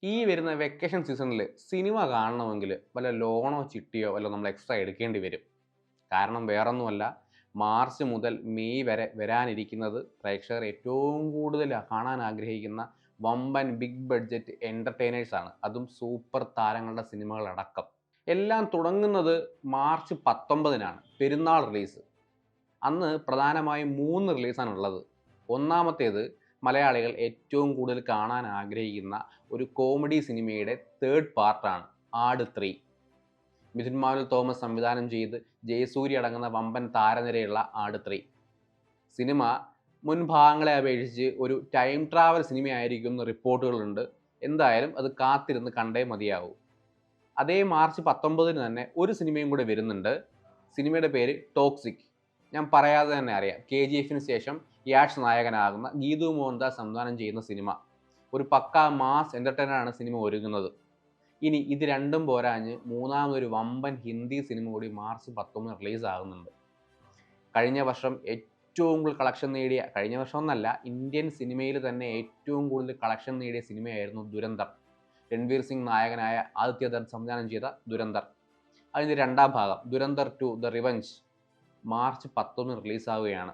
ഈ വരുന്ന വെക്കേഷൻ സീസണിൽ സിനിമ കാണണമെങ്കിൽ വല്ല ലോണോ ചിട്ടിയോ വല്ല നമ്മൾ എക്സ്ട്രാ എടുക്കേണ്ടി വരും. കാരണം വേറൊന്നുമല്ല, മാർച്ച് മുതൽ മെയ് വരെ വരാനിരിക്കുന്നത് പ്രേക്ഷകർ ഏറ്റവും കൂടുതൽ കാണാൻ ആഗ്രഹിക്കുന്ന വമ്പൻ ബിഗ് ബഡ്ജറ്റ് എൻ്റർടൈനേഴ്സാണ്. അതും സൂപ്പർ താരങ്ങളുടെ സിനിമകളടക്കം. എല്ലാം തുടങ്ങുന്നത് മാർച്ച് 19-നാണ്, പെരുന്നാൾ റിലീസ്. അന്ന് പ്രധാനമായും 3 റിലീസാണുള്ളത്. ഒന്നാമത്തേത് മലയാളികൾ ഏറ്റവും കൂടുതൽ കാണാൻ ആഗ്രഹിക്കുന്ന ഒരു കോമഡി സിനിമയുടെ തേർഡ് പാർട്ടാണ്, ആട് 3. മിഥുൻ മാനുവൽ തോമസ് സംവിധാനം ചെയ്ത് ജയസൂര്യ അടങ്ങുന്ന വമ്പൻ താരനിരയുള്ള ആട് 3 സിനിമ മുൻ ഭാഗങ്ങളെ അപേക്ഷിച്ച് ഒരു ടൈം ട്രാവൽ സിനിമയായിരിക്കും എന്ന് റിപ്പോർട്ടുകളുണ്ട്. എന്തായാലും അത് കാത്തിരുന്ന് കണ്ടേ മതിയാവൂ. അതേ മാർച്ച് 19-ന് തന്നെ ഒരു സിനിമയും കൂടെ വരുന്നുണ്ട്. സിനിമയുടെ പേര് ടോക്സിക്. ഞാൻ പറയാതെ തന്നെ അറിയാം, KGF-ന് ശേഷം യാഷ് നായകനാകുന്ന ഗീതു മോഹൻദാസ് സംവിധാനം ചെയ്യുന്ന സിനിമ. ഒരു പക്കാ മാസ് എൻ്റർടൈനറാണ് സിനിമ ഒരുങ്ങുന്നത്. ഇനി ഇത് രണ്ടും പോരാഞ്ഞ് മൂന്നാമതൊരു വമ്പൻ ഹിന്ദി സിനിമ കൂടി മാർച്ച് 19 റിലീസ് ആകുന്നുണ്ട്. കഴിഞ്ഞ വർഷം ഏറ്റവും കൂടുതൽ കളക്ഷൻ നേടിയ, കഴിഞ്ഞ വർഷം എന്നല്ല, ഇന്ത്യൻ സിനിമയിൽ തന്നെ ഏറ്റവും കൂടുതൽ കളക്ഷൻ നേടിയ സിനിമയായിരുന്നു ദുരന്തർ. രൺവീർ സിംഗ് നായകനായ ആദിത്യ ദത്ത് സംവിധാനം ചെയ്ത ദുരന്തർ. അതിൻ്റെ രണ്ടാം ഭാഗം ദുരന്തർ 2 ദ റിവഞ്ച് മാർച്ച് 19 റിലീസാവുകയാണ്.